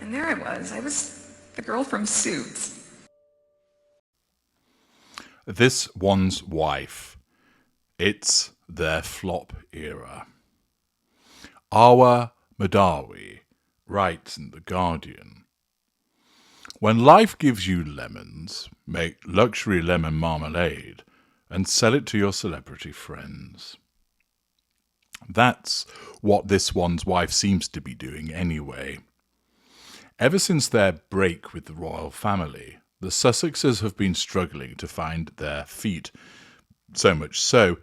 And there I was the girl from Suits. This one's wife. It's their flop era. Awa Madawi writes in The Guardian, "When life gives you lemons, make luxury lemon marmalade and sell it to your celebrity friends." That's what this one's wife seems to be doing anyway. Ever since their break with the royal family, the Sussexes have been struggling to find their feet. So much so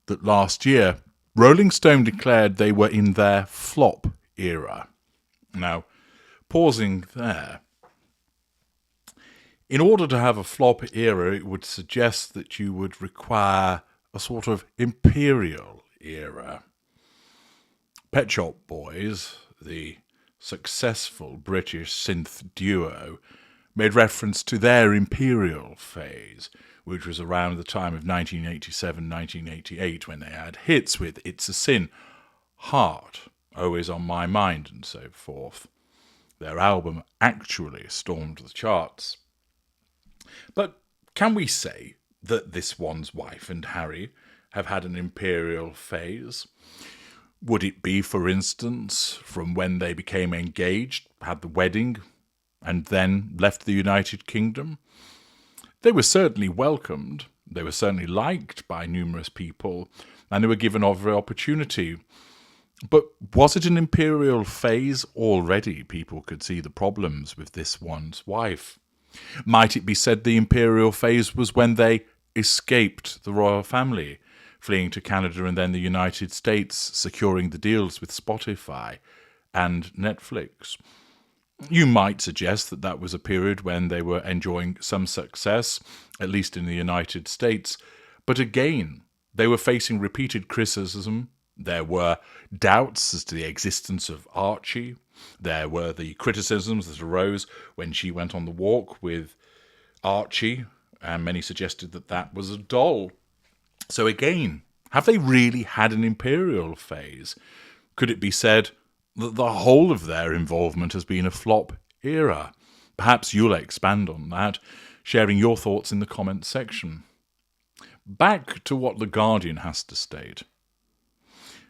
that last year, Rolling Stone declared they were in their flop era. Now, pausing there, in order to have a flop era, it would suggest that you would require a sort of imperial era. Pet Shop Boys, the successful British synth duo, made reference to their imperial phase, which was around the time of 1987-1988 when they had hits with It's a Sin, Heart, Always on My Mind, and so forth. Their album actually stormed the charts. But can we say that this one's wife and Harry have had an imperial phase? Would it be, for instance, from when they became engaged, had the wedding, and then left the United Kingdom? They were certainly welcomed, they were certainly liked by numerous people, and they were given every opportunity. But was it an imperial phase already? People could see the problems with this one's wife. Might it be said the imperial phase was when they escaped the royal family, fleeing to Canada and then the United States, securing the deals with Spotify and Netflix? You might suggest that that was a period when they were enjoying some success, at least in the United States. But again, they were facing repeated criticism. There were doubts as to the existence of Archie. There were the criticisms that arose when she went on the walk with Archie, and many suggested that that was a doll. So again, have they really had an imperial phase? Could it be said that the whole of their involvement has been a flop era? Perhaps you'll expand on that, sharing your thoughts in the comments section. Back to what The Guardian has to state.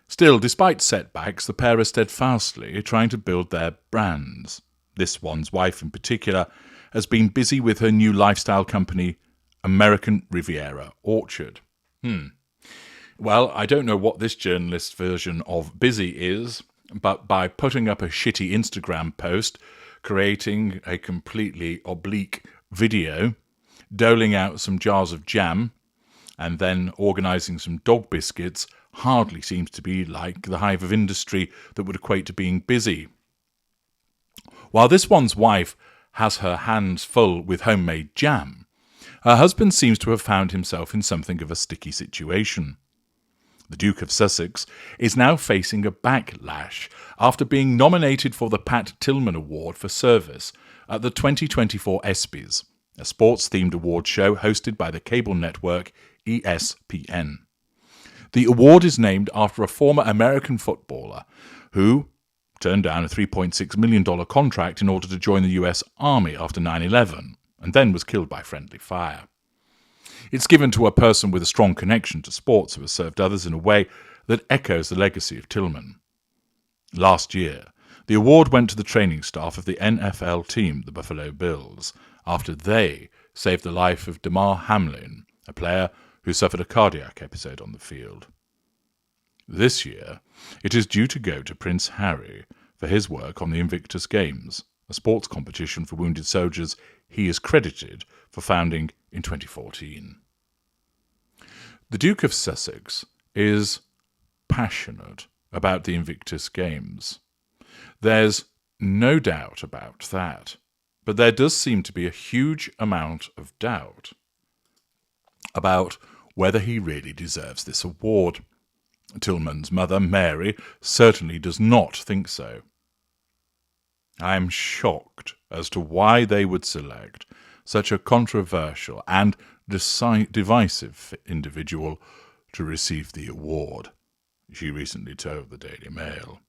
Still, despite setbacks, the pair are steadfastly trying to build their brands. This one's wife in particular has been busy with her new lifestyle company, American Riviera Orchard. Well, I don't know what this journalist's version of busy is, but by putting up a shitty Instagram post, creating a completely oblique video, doling out some jars of jam, and then organising some dog biscuits hardly seems to be like the hive of industry that would equate to being busy. While this one's wife has her hands full with homemade jam, her husband seems to have found himself in something of a sticky situation. The Duke of Sussex is now facing a backlash after being nominated for the Pat Tillman Award for Service at the 2024 ESPYs, a sports-themed award show hosted by the cable network ESPN. The award is named after a former American footballer who turned down a $3.6 million contract in order to join the US Army after 9/11, and then was killed by friendly fire. It's given to a person with a strong connection to sports who has served others in a way that echoes the legacy of Tillman. Last year, the award went to the training staff of the NFL team, the Buffalo Bills, after they saved the life of Damar Hamlin, a player who suffered a cardiac episode on the field. This year, it is due to go to Prince Harry for his work on the Invictus Games, a sports competition for wounded soldiers he is credited for founding in 2014. The Duke of Sussex is passionate about the Invictus Games. There's no doubt about that, but there does seem to be a huge amount of doubt about whether he really deserves this award. Tillman's mother, Mary, certainly does not think so. I am shocked as to why they would select such a controversial and divisive individual to receive the award, she recently told the Daily Mail.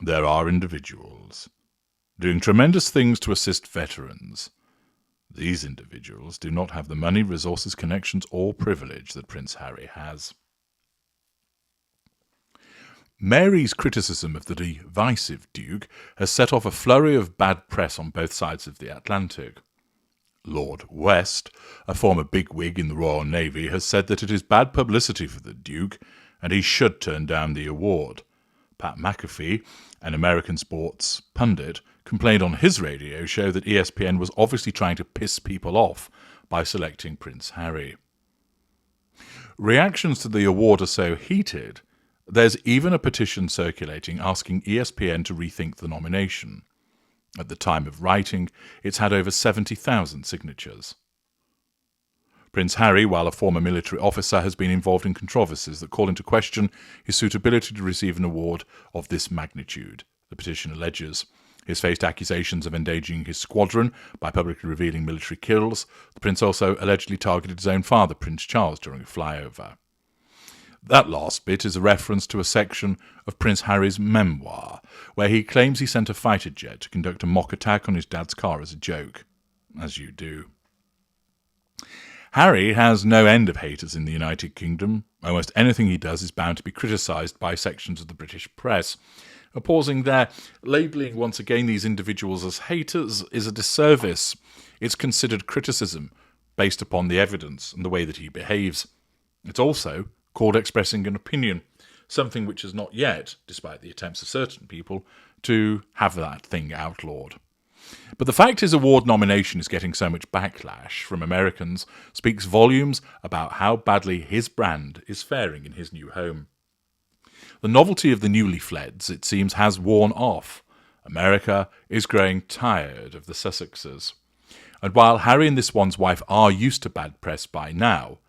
There are individuals doing tremendous things to assist veterans. These individuals do not have the money, resources, connections, or privilege that Prince Harry has. Mary's criticism of the divisive Duke has set off a flurry of bad press on both sides of the Atlantic. Lord West, a former bigwig in the Royal Navy, has said that it is bad publicity for the Duke and he should turn down the award. Pat McAfee, an American sports pundit, complained on his radio show that ESPN was obviously trying to piss people off by selecting Prince Harry. Reactions to the award are so heated, there's even a petition circulating asking ESPN to rethink the nomination. At the time of writing, it's had over 70,000 signatures. Prince Harry, while a former military officer, has been involved in controversies that call into question his suitability to receive an award of this magnitude, the petition alleges. He has faced accusations of endangering his squadron by publicly revealing military kills. The prince also allegedly targeted his own father, Prince Charles, during a flyover. That last bit is a reference to a section of Prince Harry's memoir, where he claims he sent a fighter jet to conduct a mock attack on his dad's car as a joke. As you do. Harry has no end of haters in the United Kingdom. Almost anything he does is bound to be criticised by sections of the British press. Pausing there, labelling once again these individuals as haters is a disservice. It's considered criticism based upon the evidence and the way that he behaves. It's also called expressing an opinion, something which has not yet, despite the attempts of certain people, to have that thing outlawed. But the fact his award nomination is getting so much backlash from Americans speaks volumes about how badly his brand is faring in his new home. The novelty of the newly fleds, it seems, has worn off. America is growing tired of the Sussexes. And while Harry and this one's wife are used to bad press by now,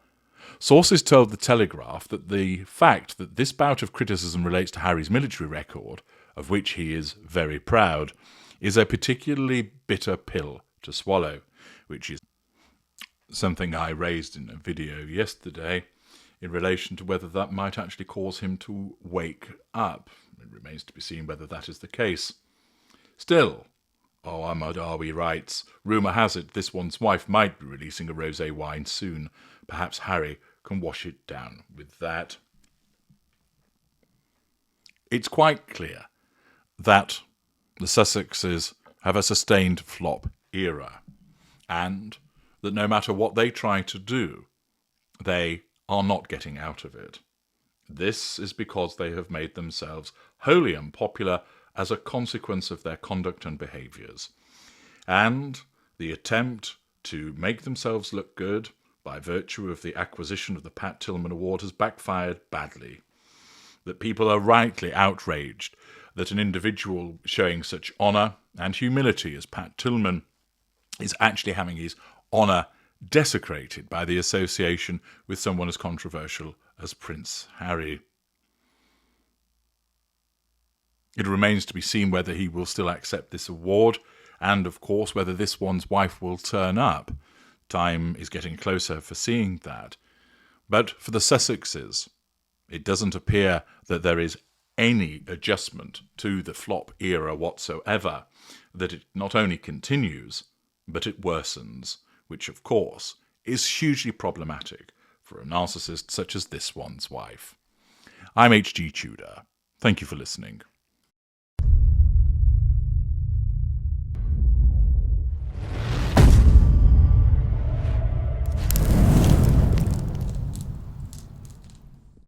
sources told The Telegraph that the fact that this bout of criticism relates to Harry's military record, of which he is very proud, is a particularly bitter pill to swallow, which is something I raised in a video yesterday in relation to whether that might actually cause him to wake up. It remains to be seen whether that is the case. Still, Ahmad Awi writes, rumour has it this one's wife might be releasing a rosé wine soon. Perhaps Harry can wash it down with that. It's quite clear that the Sussexes have a sustained flop era, and that no matter what they try to do, they are not getting out of it. This is because they have made themselves wholly unpopular as a consequence of their conduct and behaviours. And the attempt to make themselves look good by virtue of the acquisition of the Pat Tillman Award has backfired badly. That people are rightly outraged that an individual showing such honour and humility as Pat Tillman is actually having his honour desecrated by the association with someone as controversial as Prince Harry. It remains to be seen whether he will still accept this award, and of course whether this one's wife will turn up. Time is getting closer for seeing that. But for the Sussexes, it doesn't appear that there is any adjustment to the flop era whatsoever, that it not only continues, but it worsens, which of course is hugely problematic for a narcissist such as this one's wife. I'm H.G. Tudor. Thank you for listening.